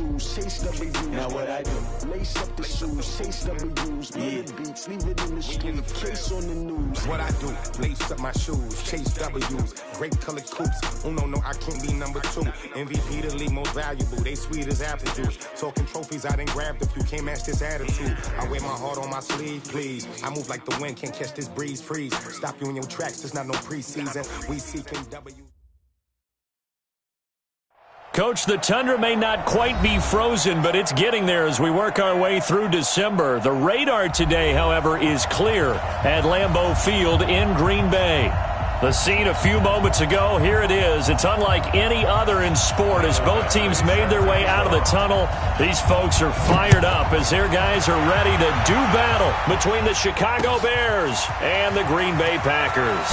shoes, chase W's. Now what I do? Lace up the shoes, chase W's. Yeah. Beats, leave it in the street, case on the news. What I do? Lace up my shoes, chase W's. Grape colored coops. Oh no, I can't be number 2. MVP the league most valuable. They sweet as apple juice. Talking trophies, I done grabbed a few. Can't match this attitude. I wear my heart on my sleeve, please. I move like the wind, can't catch this breeze. Freeze. Stop you in your tracks. There's not no preseason. We seeking W. Coach, the tundra may not quite be frozen, but it's getting there as we work our way through December. The radar today, however, is clear at Lambeau Field in Green Bay. The scene a few moments ago, here it is. It's unlike any other in sport as both teams made their way out of the tunnel. These folks are fired up as their guys are ready to do battle between the Chicago Bears and the Green Bay Packers.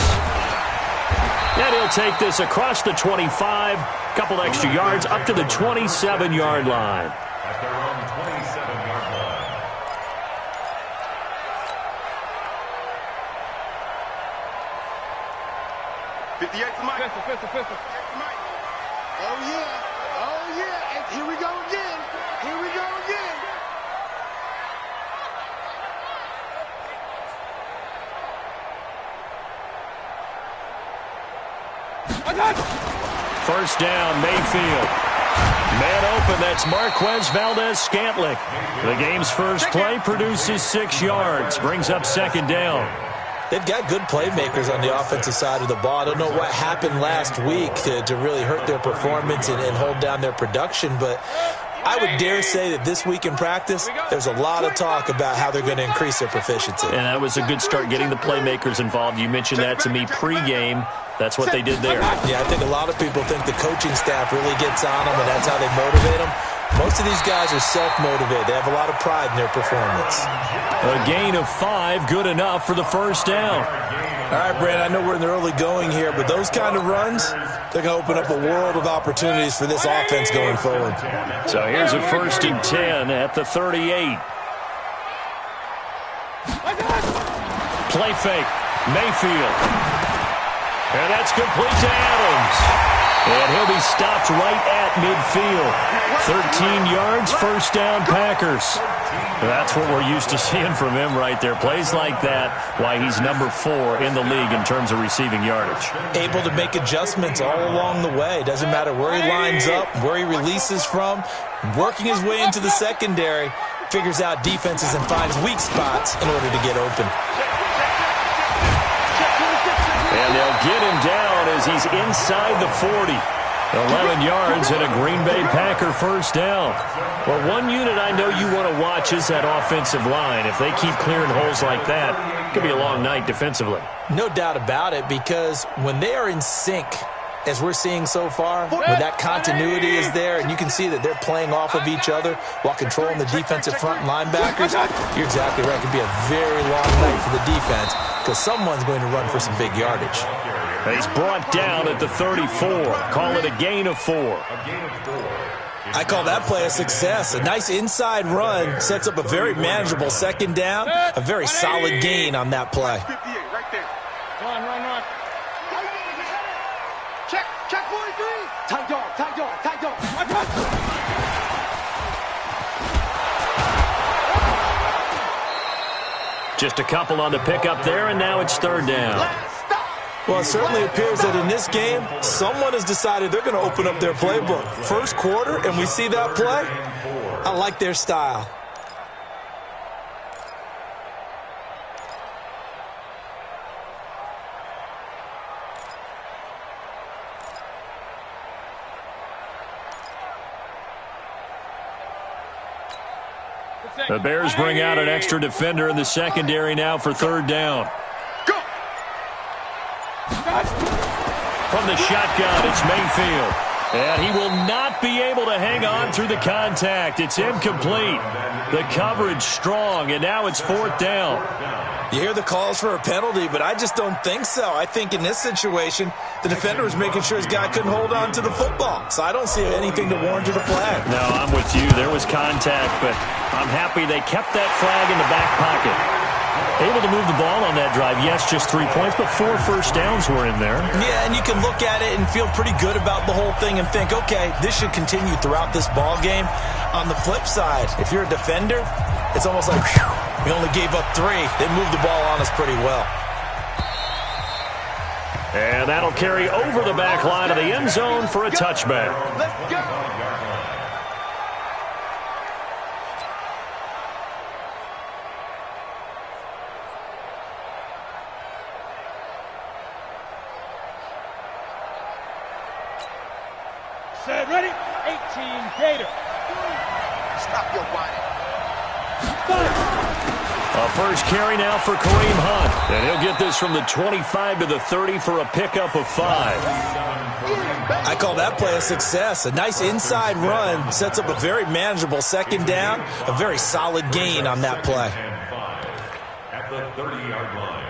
And he'll take this across the 25, couple extra yards up to the 27-yard line. At their own 27-yard line. Oh yeah, and here we go again. First down, Mayfield. Man open, that's Marquez Valdez-Scantling. The game's first play produces 6 yards, brings up second down. They've got good playmakers on the offensive side of the ball. I don't know what happened last week to really hurt their performance and hold down their production, but I would dare say that this week in practice, there's a lot of talk about how they're going to increase their proficiency. And that was a good start getting the playmakers involved. You mentioned that to me pregame. That's what they did there. Yeah, I think a lot of people think the coaching staff really gets on them, and that's how they motivate them. Most of these guys are self-motivated. They have a lot of pride in their performance. A gain of 5, good enough for the first down. All right, Brad, I know we're in the early going here, but those kind of runs, they're going to open up a world of opportunities for this offense going forward. So here's a 1st and 10 at the 38. Play fake, Mayfield. And that's complete to Adams. And he'll be stopped right at midfield. 13 yards, first down, Packers. That's what we're used to seeing from him right there. Plays like that, why he's number 4 in the league in terms of receiving yardage. Able to make adjustments all along the way. Doesn't matter where he lines up, where he releases from. Working his way into the secondary, figures out defenses and finds weak spots in order to get open. And they'll get him down as he's inside the 40. 11 yards and a Green Bay Packer first down. Well, one unit I know you want to watch is that offensive line. If they keep clearing holes like that, it could be a long night defensively. No doubt about it, because when they are in sync, as we're seeing so far, when that continuity is there and you can see that they're playing off of each other while controlling the defensive front linebackers, you're exactly right. It could be a very long night for the defense because someone's going to run for some big yardage. He's brought down at the 34. Call it a gain of 4. I call that play a success. A nice inside run sets up a very manageable second down, a very solid gain on that play. Run. Check 43. Tight dog. Just a couple on the pickup there, and now it's third down. Well, it certainly appears that in this game, someone has decided they're going to open up their playbook. First quarter, and we see that play. I like their style. The Bears bring out an extra defender in the secondary now for third down. From the shotgun, it's Mayfield. And he will not be able to hang on through the contact. It's incomplete. The coverage strong, and now it's fourth down. You hear the calls for a penalty, but I just don't think so. I think in this situation, the defender was making sure his guy couldn't hold on to the football. So I don't see anything to warrant a flag. No, I'm with you. There was contact, but I'm happy they kept that flag in the back pocket. Able to move the ball on that drive. Yes, just 3 points, but 4 first downs were in there. Yeah, and you can look at it and feel pretty good about the whole thing and think, okay, this should continue throughout this ball game. On the flip side, if you're a defender, it's almost like, whew, we only gave up 3. They moved the ball on us pretty well. And that'll carry over the back line of the end zone for a touchback. Let's go. Set, ready? 18 Gator. Stop your whining. A first carry now for Kareem Hunt. And he'll get this from the 25 to the 30 for a pickup of 5. I call that play a success. A nice inside run sets up a very manageable second down. A very solid gain on that play. At the 30-yard line.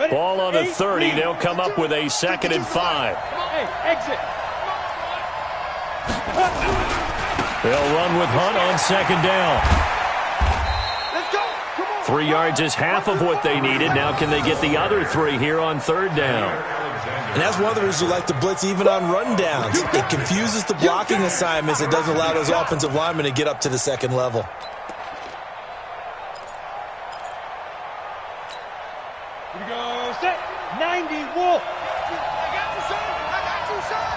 Ball on the 30. They'll come up with a 2nd and 5. Hey, exit. They'll run with Hunt on 2nd down. Let's go. Come on. 3 yards is half of what they needed. Now can they get the other 3 here on 3rd down? And that's one of the reasons you like to blitz even on rundowns. It confuses the blocking assignments. It doesn't allow those offensive linemen to get up to the second level. Here we go. Set. 90 Wolf. I got you, son.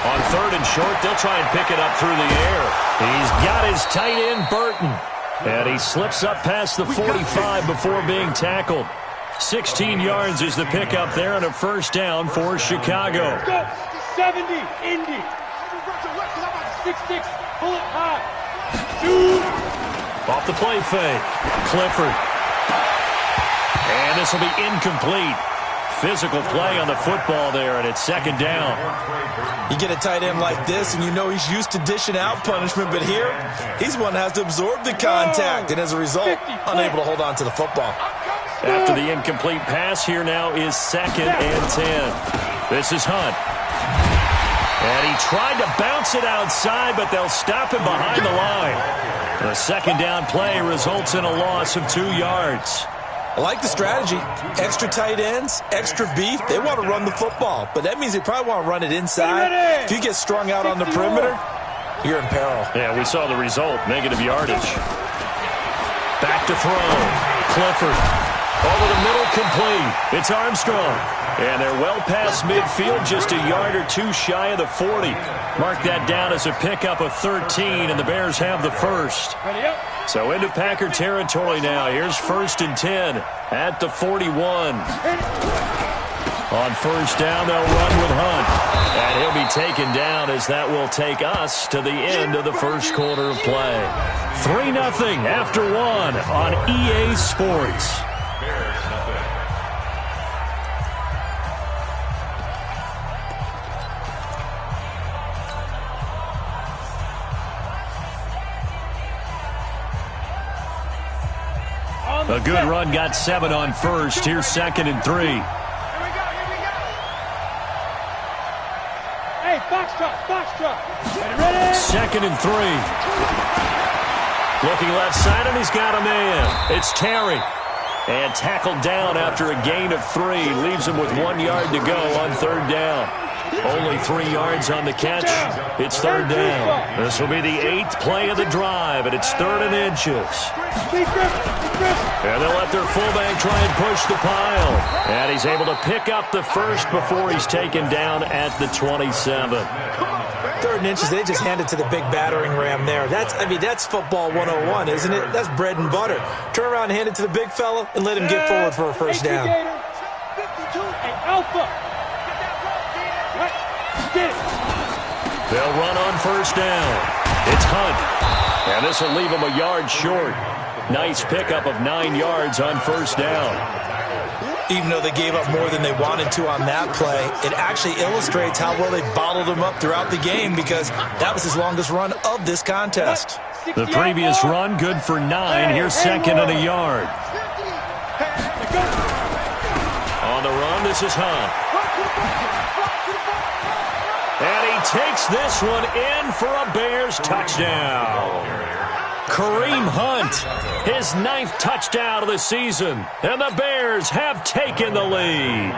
On 3rd and short, they'll try and pick it up through the air. He's got his tight end, Burton. And he slips up past the 45 before being tackled. 16 yards is the pickup there and a first down for Chicago. Let's go. 70 Indy. 6'6", bullet high. Shoot. Off the play fake. Clifford. And this will be incomplete. Physical play on the football there, and it's 2nd down. You get a tight end like this, and you know he's used to dishing out punishment, but here, he's one that has to absorb the contact, and as a result, unable to hold on to the football. After the incomplete pass, here now is 2nd and 10. This is Hunt. And he tried to bounce it outside, but they'll stop him behind the line. The 2nd down play results in a loss of 2 yards. I like the strategy. Extra tight ends, extra beef. They want to run the football, but that means they probably want to run it inside. If you get strung out on the perimeter, you're in peril. Yeah, we saw the result, negative yardage. Back to throw. Clifford. Over the middle, complete. It's Armstrong. And they're well past midfield, just a yard or 2 shy of the 40. Mark that down as a pickup of 13, and the Bears have the first. Ready up. So into Packer territory now. Here's 1st and 10 at the 41. On first down, they'll run with Hunt. And he'll be taken down as that will take us to the end of the first quarter of play. 3-0 after 1 on EA Sports. A good run, got 7 on first. Here's 2nd and 3. Here we go. Hey, box truck. Ready? 2nd and 3. Looking left side, and he's got a man. It's Terry. And tackled down after a gain of 3. Leaves him with 1 yard to go on 3rd down. Only 3 yards on the catch. It's 3rd down. This will be the 8th play of the drive, and it's 3rd and inches. And they'll let their fullback try and push the pile. And he's able to pick up the first before he's taken down at the 27. 3rd and inches, they just hand it to the big battering ram there. That's football 101, isn't it? That's bread and butter. Turn around and hand it to the big fella and let him get forward for a first down. 52 and Alpha. Get it. They'll run on first down. It's Hunt. And this will leave him a yard short. Nice pickup of 9 yards on first down. Even though they gave up more than they wanted to on that play, it actually illustrates how well they bottled him up throughout the game because that was his longest run of this contest. The previous run, good for 9. Here's 2nd and a yard. On On the run, this is Hunt. And he takes this one in for a Bears touchdown. Kareem Hunt, his 9th touchdown of the season. And the Bears have taken the lead.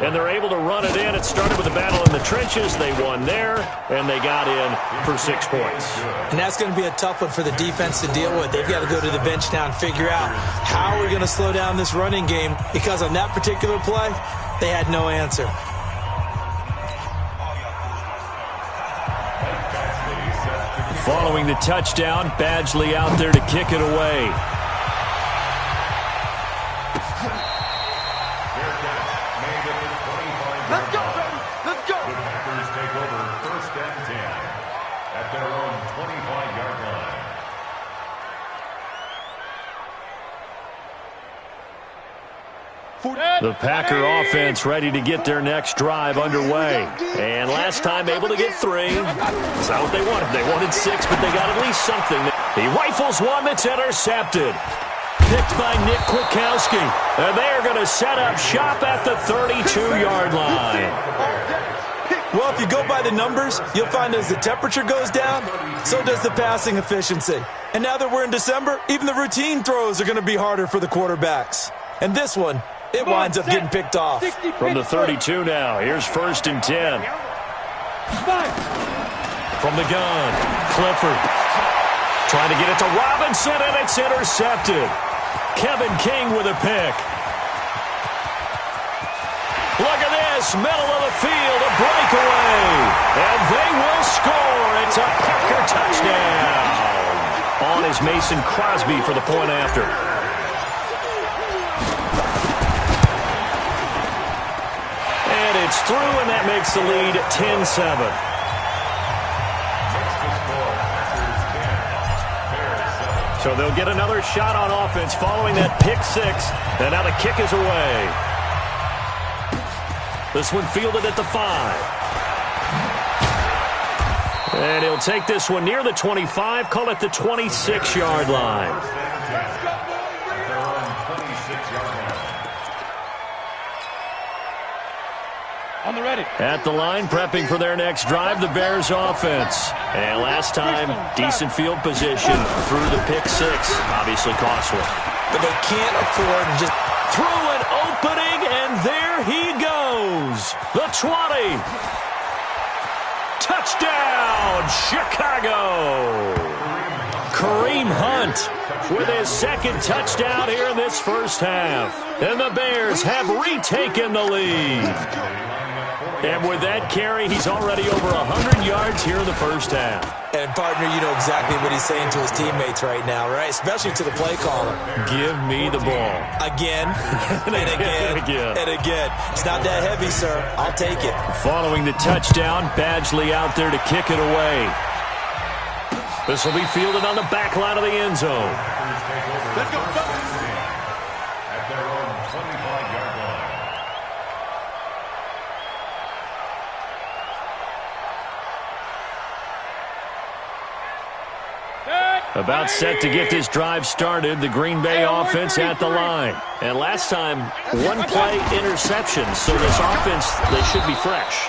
And they're able to run it in. It started with a battle in the trenches. They won there, and they got in for 6 points. And that's going to be a tough one for the defense to deal with. They've got to go to the bench now and figure out how we're going to slow down this running game, because on that particular play, they had no answer. Following the touchdown, Badgley out there to kick it away. Let's go, baby. Let's go. The Packers take over 1st and 10 at their own 25-yard line. The Packer offense ready to get their next drive underway. And last time able to get 3. That's not what they wanted. They wanted 6, but they got at least something. He rifles one that's intercepted. Picked by Nick Kwiatkowski. And they are going to set up shop at the 32-yard line. Well, if you go by the numbers, you'll find as the temperature goes down, so does the passing efficiency. And now that we're in December, even the routine throws are going to be harder for the quarterbacks. And this one, it winds up getting picked off. From the 32 now, here's 1st and 10. From the gun, Clifford. Trying to get it to Robinson, and it's intercepted. Kevin King with a pick. Look at this, middle of the field, a breakaway. And they will score. It's a Packer touchdown. On is Mason Crosby for the point after. And it's through, and that makes the lead 10-7. So they'll get another shot on offense following that pick 6. And now the kick is away. This one fielded at the 5. And he'll take this one near the 25, call it the 26-yard line. On the ready. At the line, prepping for their next drive, the Bears offense. And last time, decent field position through the pick 6. Obviously costly. But they can't afford to just through an opening, and there he goes. The 20. Touchdown, Chicago. Kareem Hunt with his 2nd touchdown here in this first half. And the Bears have retaken the lead. And with that carry, he's already over 100 yards here in the first half. And, partner, you know exactly what he's saying to his teammates right now, right? Especially to the play caller. Give me the ball. Again, and again, and again. It's not that heavy, sir. I'll take it. Following the touchdown, Badgley out there to kick it away. This will be fielded on the back line of the end zone. Let's go. At their own 25-yard line. About set to get this drive started, the Green Bay offense at the line. And last time, 1-play interception, so this offense, they should be fresh.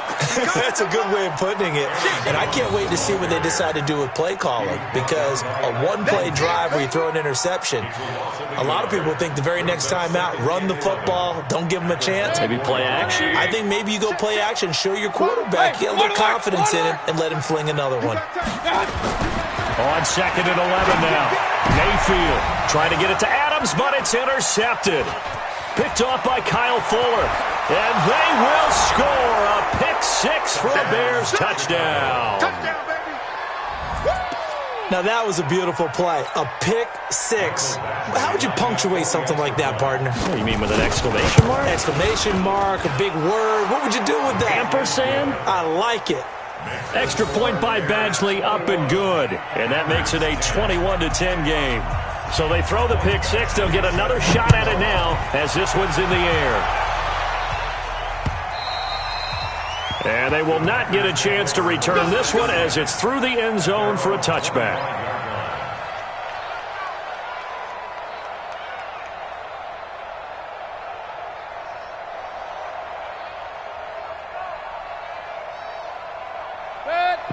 That's a good way of putting it. And I can't wait to see what they decide to do with play calling, because a 1-play drive where you throw an interception, a lot of people think the very next time out, run the football, don't give them a chance. Maybe play action. I think maybe you go play action, show your quarterback, get a little confidence in him, and let him fling another one. On 2nd and 11 now. Mayfield trying to get it to Adams, but it's intercepted. Picked off by Kyle Fuller. And they will score a pick 6 for a Bears touchdown. Touchdown, baby. Now that was a beautiful play. A pick 6. How would you punctuate something like that, partner? What do you mean, with an exclamation mark? Exclamation mark, a big word. What would you do with that? Ampersand? I like it. Extra point by Badgley, up and good. And that makes it a 21-10 game. So they throw the pick 6. They'll get another shot at it now as this one's in the air. And they will not get a chance to return this one as it's through the end zone for a touchback.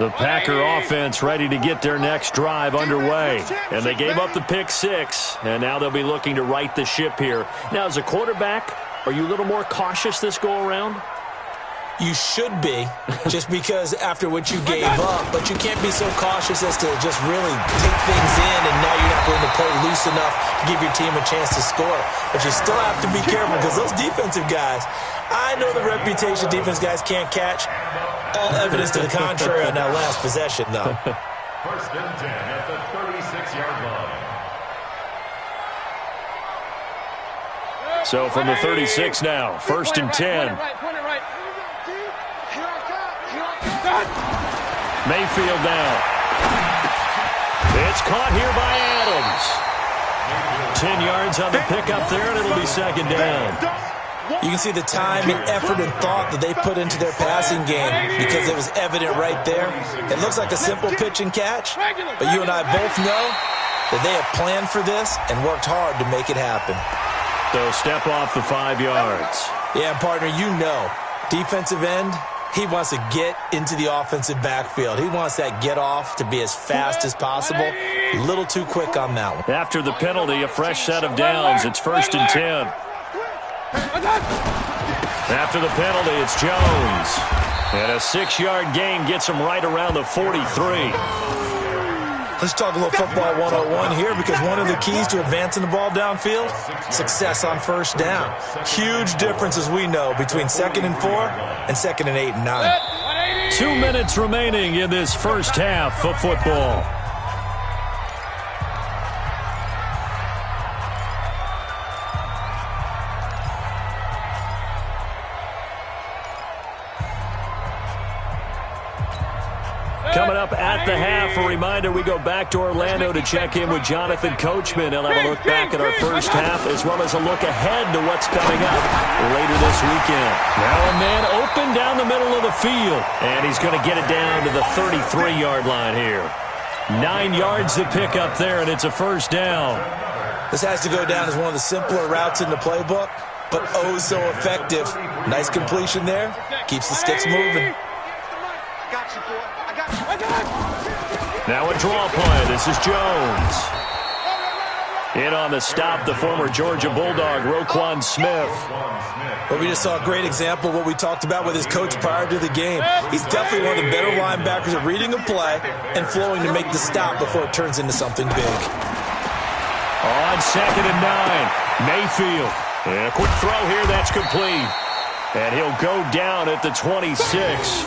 The Packer offense ready to get their next drive underway. And they gave up the pick 6, and now they'll be looking to right the ship here. Now, as a quarterback, are you a little more cautious this go-around? You should be, just because after what you gave up, but you can't be so cautious as to just really take things in, and now you're not going to play loose enough to give your team a chance to score. But you still have to be careful, because those defensive guys, I know the reputation defense guys can't catch. All evidence to the contrary on that last possession, though. First and 10 at the 36-yard line. So from the 36 now, first and 10. Mayfield down. It's caught here by Adams. 10 yards on the pickup there, and it'll be second down. You can see the time and effort and thought that they put into their passing game, because it was evident right there. It looks like a simple pitch and catch, but you and I both know that they have planned for this and worked hard to make it happen. So step off the 5 yards. Yeah, partner, you know, defensive end, he wants to get into the offensive backfield. He wants that get off to be as fast as possible. A little too quick on that one. After the penalty, a fresh set of downs. It's first and 10. After the penalty, it's Jones. And a 6-yard gain gets him right around the 43. Let's talk a little football 101 here, because one of the keys to advancing the ball downfield, success on first down. Huge difference, as we know, between 2nd and 4 and 2nd and 8 and 9. 2 minutes remaining in this first half of football. Coming up at the half, a reminder, we go back to Orlando to check in with Jonathan Coachman. He'll have a look back at our first half, as well as a look ahead to what's coming up later this weekend. Now a man open down the middle of the field, and he's going to get it down to the 33-yard line here. 9 yards to pick up there, and it's a first down. This has to go down as one of the simpler routes in the playbook, but oh so effective. Nice completion there. Keeps the sticks moving. Now a draw play. This is Jones. In on the stop, the former Georgia Bulldog, Roquan Smith. Well, we just saw a great example of what we talked about with his coach prior to the game. He's definitely one of the better linebackers at reading a play and flowing to make the stop before it turns into something big. On 2nd and 9, Mayfield. And a quick throw here, that's complete. And he'll go down at the 26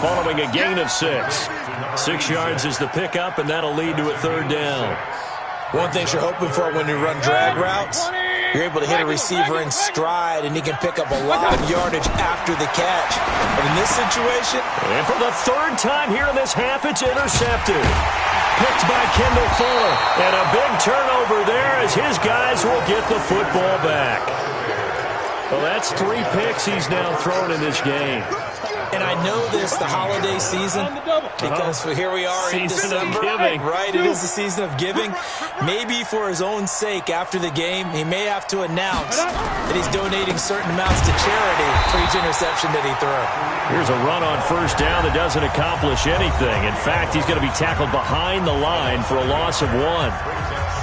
following a gain of 6. 6 yards is the pickup, and that'll lead to a third down. One thing you're hoping for when you run drag routes, you're able to hit a receiver in stride, and he can pick up a lot of yardage after the catch. But in this situation... And for the third time here in this half, it's intercepted. Picked by Kendall Fuller. And a big turnover there as his guys will get the football back. Well, that's 3 picks he's now thrown in this game. And I know this, the holiday season, because here we are in December. Right, it is the season of giving. Maybe for his own sake, after the game, he may have to announce that he's donating certain amounts to charity for each interception that he threw. Here's a run on first down that doesn't accomplish anything. In fact, he's going to be tackled behind the line for a loss of 1.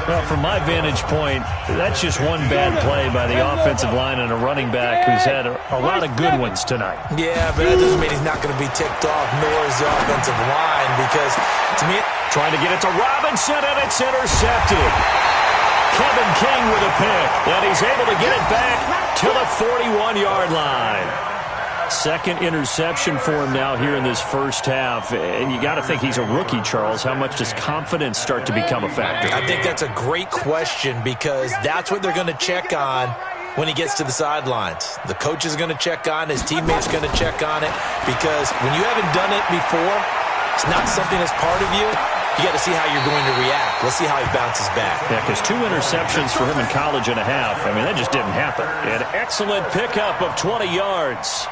Well, from my vantage point, that's just one bad play by the offensive line and a running back who's had a lot of good ones tonight. Yeah, but that doesn't mean he's not going to be ticked off, nor is the offensive line, because to me... Trying to get it to Robinson, and it's intercepted. Kevin King with a pick, and he's able to get it back to the 41-yard line. Second interception for him now here in this first half. And you got to think he's a rookie, Charles. How much does confidence start to become a factor? I think that's a great question, because that's what they're going to check on when he gets to the sidelines. The coach is going to check on it. His teammates are going to check on it, because when you haven't done it before, it's not something that's part of you. You got to see how you're going to react. Let's see how he bounces back. Yeah, because 2 interceptions for him in college and a half. I mean, that just didn't happen. An excellent pickup of 20 yards.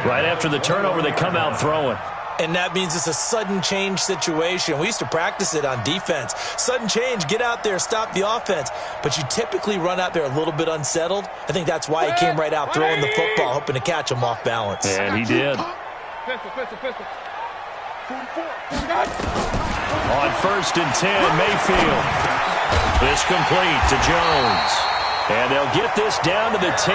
Right after the turnover, they come out throwing. And that means it's a sudden change situation. We used to practice it on defense. Sudden change, get out there, stop the offense. But you typically run out there a little bit unsettled. I think that's why he came right out throwing the football, hoping to catch him off balance. And he did. On 1st and 10, Mayfield. This complete to Jones. And they'll get this down to the 10.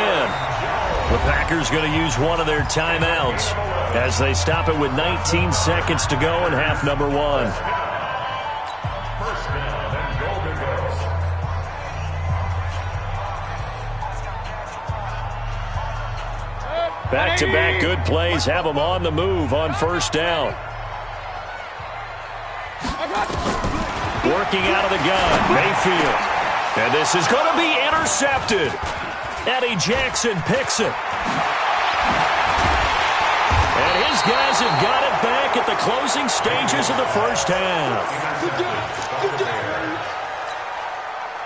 The Packers going to use one of their timeouts as they stop it with 19 seconds to go in half number 1. First down and goal to go. Back-to-back good plays have them on the move on 1st down. Working out of the gun, Mayfield. And this is going to be intercepted. Eddie Jackson picks it. And his guys have got it back at the closing stages of the first half.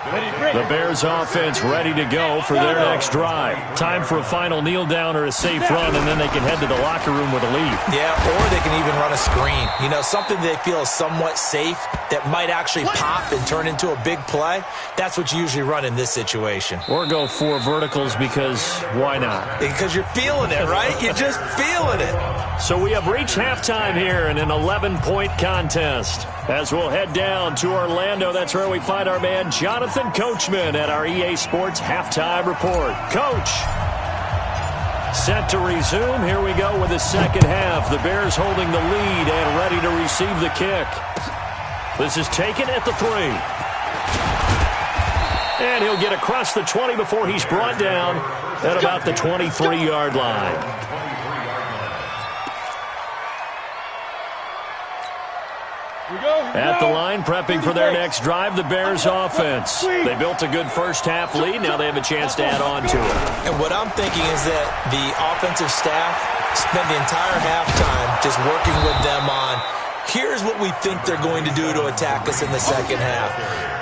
The Bears offense ready to go for their next drive. Time for a final kneel down or a safe run, and then they can head to the locker room with a lead. Yeah, or they can even run a screen. You know, something they feel is somewhat safe that might actually pop and turn into a big play. That's what you usually run in this situation. Or go 4 verticals because why not? Because you're feeling it, right? You're just feeling it. So we have reached halftime here in an 11-point contest. As we'll head down to Orlando, that's where we find our man Jonathan Coachman at our EA Sports Halftime Report. Coach, set to resume. Here we go with the second half. The Bears holding the lead and ready to receive the kick. This is taken at the 3. And he'll get across the 20 before he's brought down at about the 23-yard line. At the line, prepping for their next drive, the Bears offense. They built a good first-half lead. Now they have a chance to add on to it. And what I'm thinking is that the offensive staff spent the entire halftime just working with them on, here's what we think they're going to do to attack us in the second half.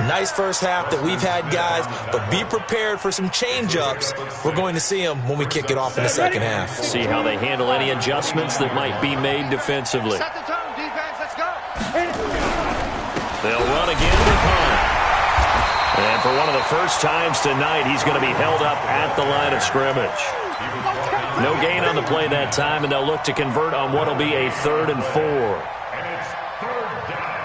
Nice first half that we've had, guys, but be prepared for some change-ups. We're going to see them when we kick it off in the second half. See how they handle any adjustments that might be made defensively. Set the tone, defense, let's go. They'll run again with Hunt. And for one of the first times tonight, he's going to be held up at the line of scrimmage. No gain on the play that time, and they'll look to convert on what will be a 3rd and 4. And it's 3rd down.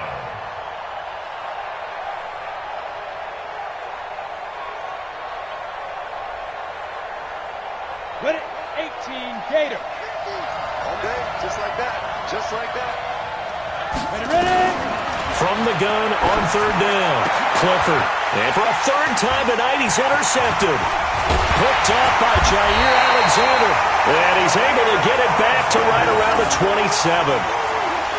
Ready, 18, Gator. Okay, just like that. Just like that. Ready. From the gun on 3rd down, Clifford. And for a 3rd time tonight, he's intercepted. Picked up by Jair Alexander. And he's able to get it back to right around the 27.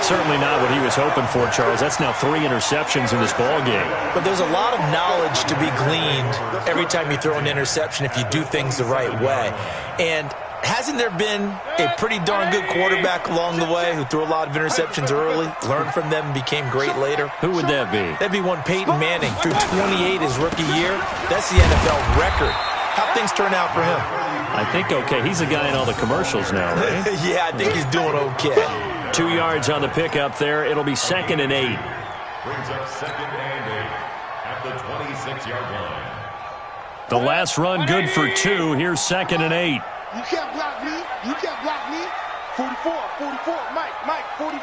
Certainly not what he was hoping for, Charles. That's now 3 interceptions in this ballgame. But there's a lot of knowledge to be gleaned every time you throw an interception if you do things the right way. And hasn't there been a pretty darn good quarterback along the way who threw a lot of interceptions early, learned from them, and became great later? Who would that be? That'd be one Peyton Manning. Threw 28 his rookie year. That's the NFL record. How'd things turn out for him? I think okay. He's a guy in all the commercials now, right? Yeah, I think he's doing okay. 2 yards on the pickup there. It'll be 2nd and 8. Brings up 2nd and 8 at the 26-yard line. The last run good for 2. Here's 2nd and 8. You can't block me. You can't block me. 44, 44. Mike, 44.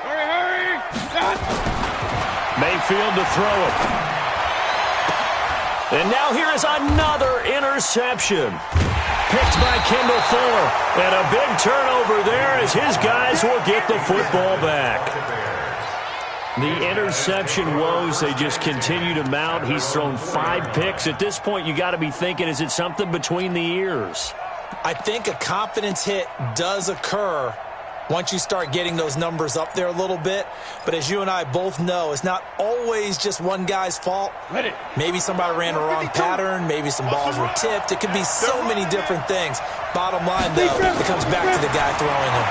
Hurry. Mayfield to throw it. And now here is another interception. Picked by Kendall Fuller. And a big turnover there as his guys will get the football back. The interception woes, they just continue to mount. He's thrown 5 picks. At this point, you got to be thinking, is it something between the ears? I think a confidence hit does occur once you start getting those numbers up there a little bit. But as you and I both know, it's not always just one guy's fault. Ready. Maybe somebody ran a wrong pattern. Maybe some balls were tipped. It could be so many different things. Bottom line, though, it comes back to the guy throwing them.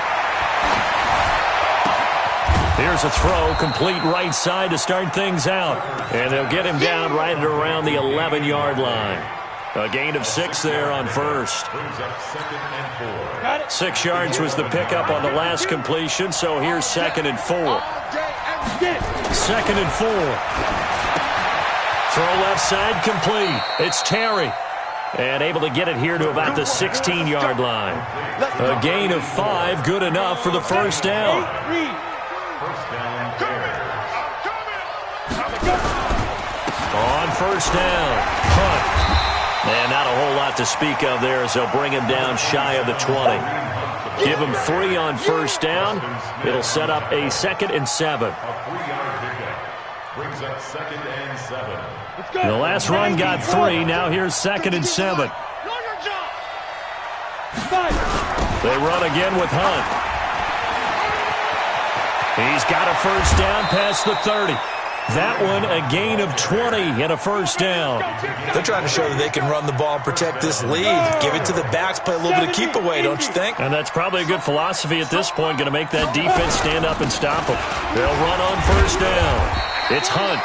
Here's a throw, complete right side to start things out. And they'll get him down right at around the 11-yard line. A gain of 6 there on first. Brings up 2nd and 4. 6 yards was the pickup on the last completion, so here's 2nd and 4. 2nd and 4. Throw left side complete. It's Terry. And able to get it here to about the 16-yard line. A gain of 5, good enough for the first down. First down, Bears. On first down, punt. And not a whole lot to speak of there as they'll bring him down shy of the 20. Give him 3 on first down. It'll set up a 2nd and 7. A 3-yard pickup. Brings up 2nd and 7. The last run got 3. Now here's 2nd and 7. They run again with Hunt. He's got a first down past the 30. That one a gain of 20 and a first down. They're trying to show that they can run the ball and protect this lead. Give it to the backs, play a little bit of keep away, don't you think? And that's probably a good philosophy at this point, going to make that defense stand up and stop them. They'll run on first down. It's Hunt.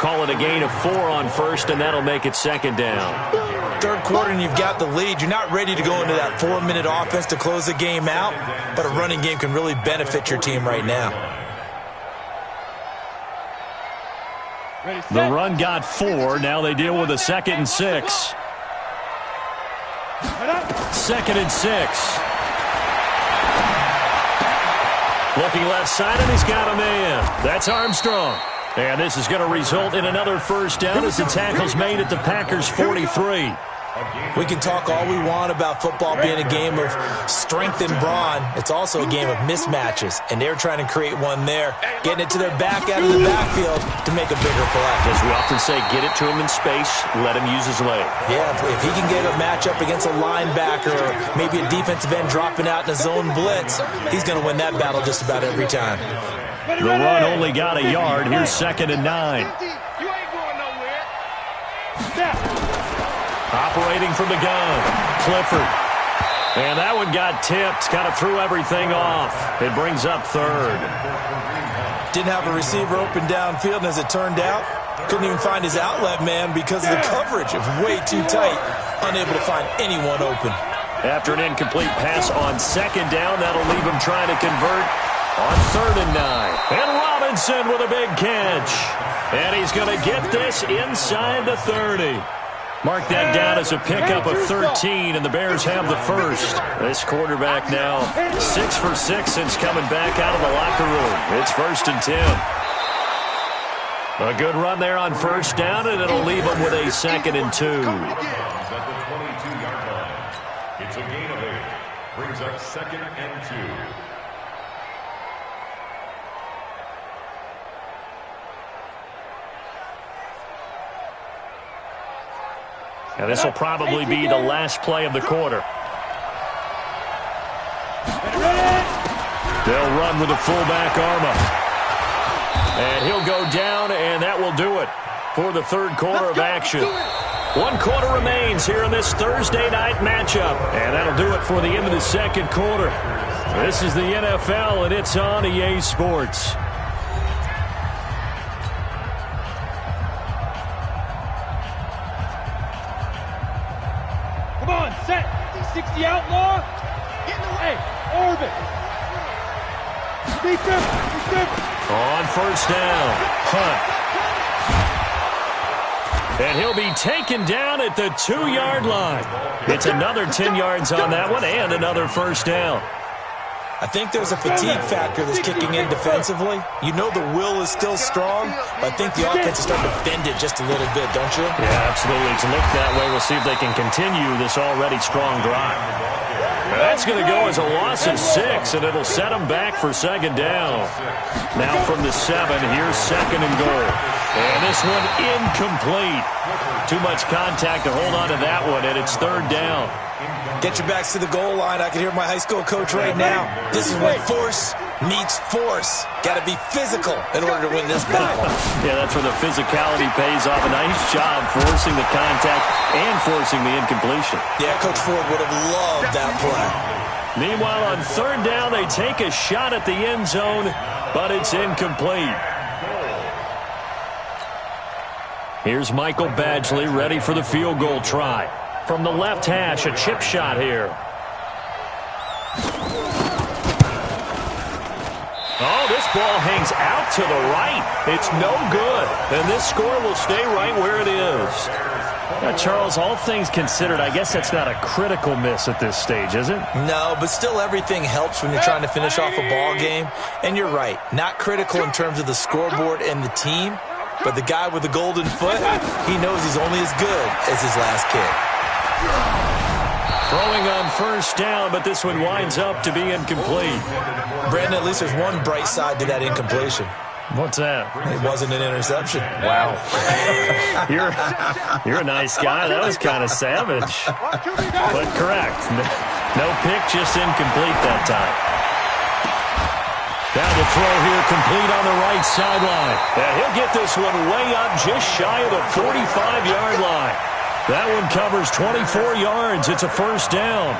Call it a gain of 4 on first, and that'll make it 2nd down. Third quarter and you've got the lead. You're not ready to go into that 4-minute offense to close the game out, but a running game can really benefit your team right now. The run got 4. Now they deal with a 2nd and 6. 2nd and 6. Looking left side, and he's got a man. That's Armstrong. And this is going to result in another first down as the tackle's made at the Packers' 43. We can talk all we want about football being a game of strength and brawn. It's also a game of mismatches, and they're trying to create one there, getting it to their back out of the backfield to make a bigger play. As we often say, get it to him in space, let him use his leg. Yeah, if he can get a matchup against a linebacker or maybe a defensive end dropping out in a zone blitz, he's going to win that battle just about every time. The run only got a yard. Here's 2nd and 9. You ain't going nowhere. Step. Operating from the gun, Clifford. And that one got tipped, kind of threw everything off. It brings up 3rd. Didn't have a receiver open downfield, and as it turned out, couldn't even find his outlet man because of the coverage. It was way too tight, unable to find anyone open. After an incomplete pass on 2nd down, that'll leave him trying to convert on 3rd and 9. And Robinson with a big catch. And he's going to get this inside the 30. Mark that down as a pickup of 13, and the Bears have the first. This quarterback now 6 for 6 since coming back out of the locker room. It's 1st and 10. A good run there on first down, and it'll leave them with a 2nd and 2. At the 22-yard line. It's a gain of 8. Brings up 2nd and 2. Now this will probably be the last play of the quarter. They'll run with the fullback Arma. And he'll go down, and that will do it for the 3rd quarter of action. 1 quarter remains here in this Thursday night matchup. And that'll do it for the end of the 2nd quarter. This is the NFL, and it's on EA Sports. Come on, set. 60 outlaw. Hey, orbit. On first down, Hunt. And he'll be taken down at the 2-yard line. It's another 10 yards on that one and another first down. I think there's a fatigue factor that's kicking in defensively. You know the will is still strong, but I think the offense is starting to bend it just a little bit, don't you? Yeah, absolutely. To look that way, we'll see if they can continue this already strong drive. That's going to go as a loss of 6, and it'll set them back for 2nd down. Now from the 7, here's 2nd and goal. And this one incomplete. Too much contact to hold on to that one, and it's 3rd down. Get your backs to the goal line. I can hear my high school coach right now. This is when force meets force. Got to be physical in order to win this battle. Yeah, that's where the physicality pays off. A nice job forcing the contact and forcing the incompletion. Yeah, Coach Ford would have loved that play. Meanwhile, on 3rd down, they take a shot at the end zone, but it's incomplete. Here's Michael Badgley ready for the field goal try. From the left hash, a chip shot here. Oh, this ball hangs out to the right. It's no good. And this score will stay right where it is. Charles, all things considered, I guess that's not a critical miss at this stage, is it? No, but still everything helps when you're trying to finish off a ball game. And you're right, not critical in terms of the scoreboard and the team, but the guy with the golden foot, he knows he's only as good as his last kick. Throwing on first down, but this one winds up to be incomplete. Brandon, at least there's one bright side to that incompletion. What's that? It wasn't an interception. Wow. You're a nice guy. That was kind of savage. But correct. No pick, just incomplete that time. Now the throw here complete on the right sideline. And he'll get this one way up just shy of the 45-yard line. That one covers 24 yards. It's a first down.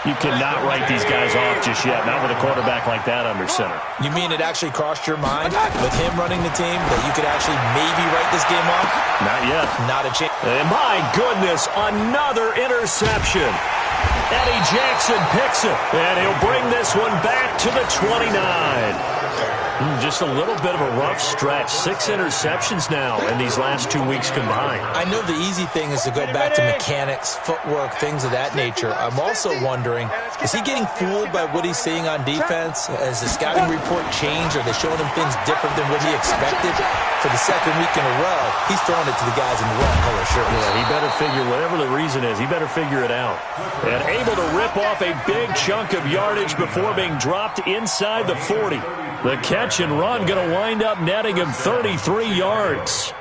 You cannot write these guys off just yet, not with a quarterback like that under center. You mean it actually crossed your mind with him running the team that you could actually maybe write this game off? Not yet. Not a chance. And my goodness, another interception. Eddie Jackson picks it, and he'll bring this one back to the 29. Just a little bit of a rough stretch. 6 interceptions now in these last 2 weeks combined. I know the easy thing is to go back to mechanics, footwork, things of that nature. I'm also wondering, is he getting fooled by what he's seeing on defense? Has the scouting report changed? Are they showing him things different than what he expected? For the second week in a row, he's throwing it to the guys in the wrong color shirts. Yeah, he better figure, whatever the reason is, he better figure it out. And able to rip off a big chunk of yardage before being dropped inside the 40. The catch and run going to wind up netting him 33 yards.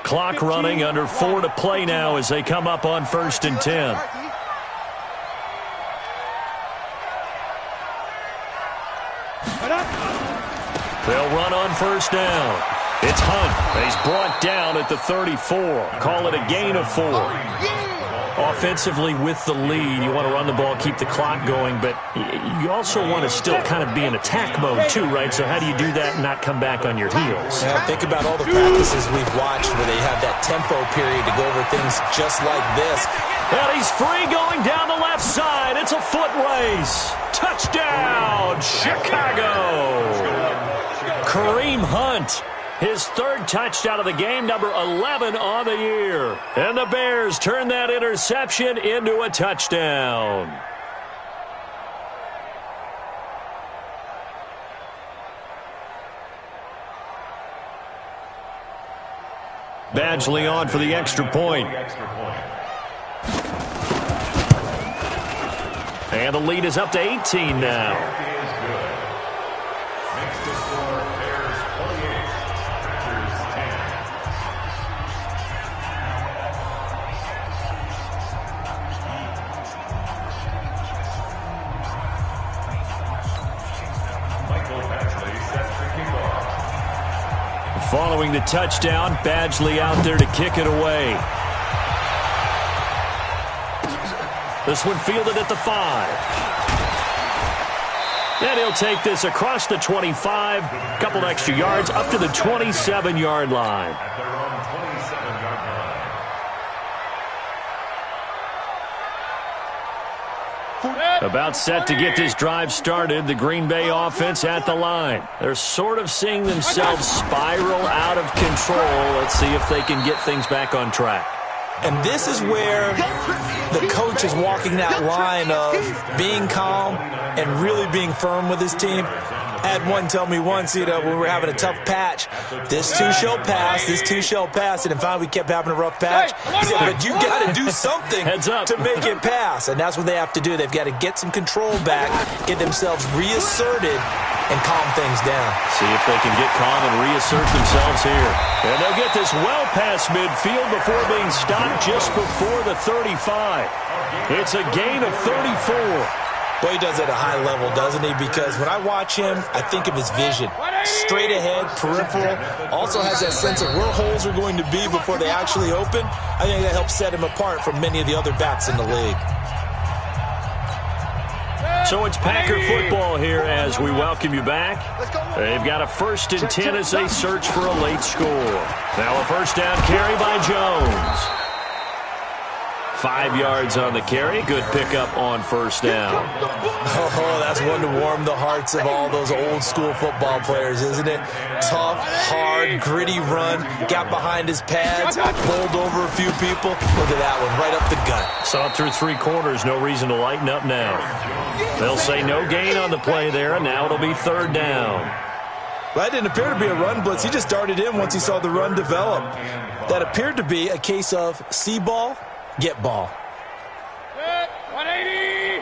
Clock running, under 4 to play now as they come up on 1st and 10. They'll run on first down. It's Hunt. He's brought down at the 34. Call it a gain of 4. Offensively with the lead, you want to run the ball, keep the clock going, but you also want to still kind of be in attack mode too, right? So how do you do that and not come back on your heels? Yeah, think about all the practices we've watched where they have that tempo period to go over things just like this. And he's free going down the left side. It's a foot race. Touchdown, Chicago. Kareem Hunt. His 3rd touchdown of the game, number 11 on the year. And the Bears turn that interception into a touchdown. Badgley on for the extra point. And the lead is up to 18 now. Following the touchdown, Badgley out there to kick it away. This one fielded at the 5. And he'll take this across the 25, a couple extra yards, up to the 27-yard line. About set to get this drive started, the Green Bay offense at the line. They're sort of seeing themselves spiral out of control. Let's see if they can get things back on track. And this is where the coach is walking that line of being calm and really being firm with his team. I had one tell me once, when we were having a tough patch, this too shall pass, this too shall pass, and finally we kept having a rough patch. He said, but you got to do something to make it pass, and that's what they have to do. They've got to get some control back, get themselves reasserted, and calm things down. See if they can get calm and reassert themselves here. And they'll get this well past midfield before being stopped just before the 35. It's a gain of 34. Boy, he does it at a high level, doesn't he? Because when I watch him, I think of his vision. Straight ahead, peripheral. Also has that sense of where holes are going to be before they actually open. I think that helps set him apart from many of the other backs in the league. So it's Packer football here as we welcome you back. They've got a 1st and 10 as they search for a late score. Now a first down carry by Jones. 5 yards on the carry. Good pickup on first down. Oh, that's one to warm the hearts of all those old-school football players, isn't it? Tough, hard, gritty run. Got behind his pads, bowled over a few people. Look at that one, right up the gut. Saw it through 3 quarters. No reason to lighten up now. They'll say no gain on the play there, and now it'll be 3rd down. That didn't appear to be a run blitz. He just darted in once he saw the run develop. That appeared to be a case of see ball, get ball. 180.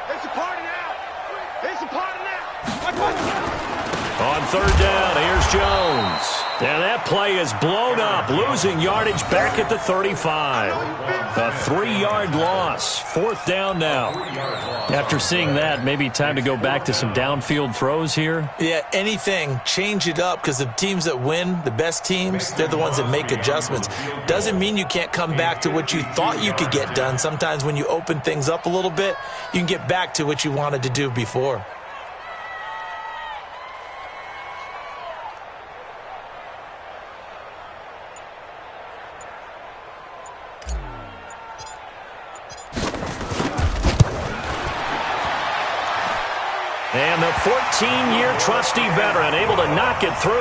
They support it now. They support it now. On 3rd down, here's Jones. And that play is blown up, losing yardage back at the 35. A 3-yard loss. 4th down now. After seeing that, maybe time to go back to some downfield throws here. Yeah, anything, change it up, because the teams that win, the best teams, they're the ones that make adjustments. Doesn't mean you can't come back to what you thought you could get done. Sometimes when you open things up a little bit, you can get back to what you wanted to do before. And the 14-year trusty veteran able to knock it through,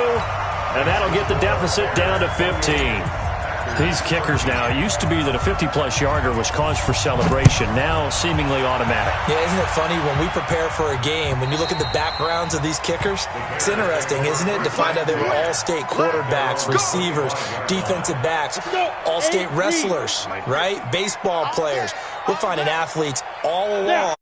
and that'll get the deficit down to 15. These kickers now, it used to be that a 50-plus yarder was cause for celebration, now seemingly automatic. Yeah, isn't it funny when we prepare for a game, when you look at the backgrounds of these kickers, it's interesting, isn't it, to find out they were all-state quarterbacks, receivers, defensive backs, all-state wrestlers, right? Baseball players. We're finding athletes all along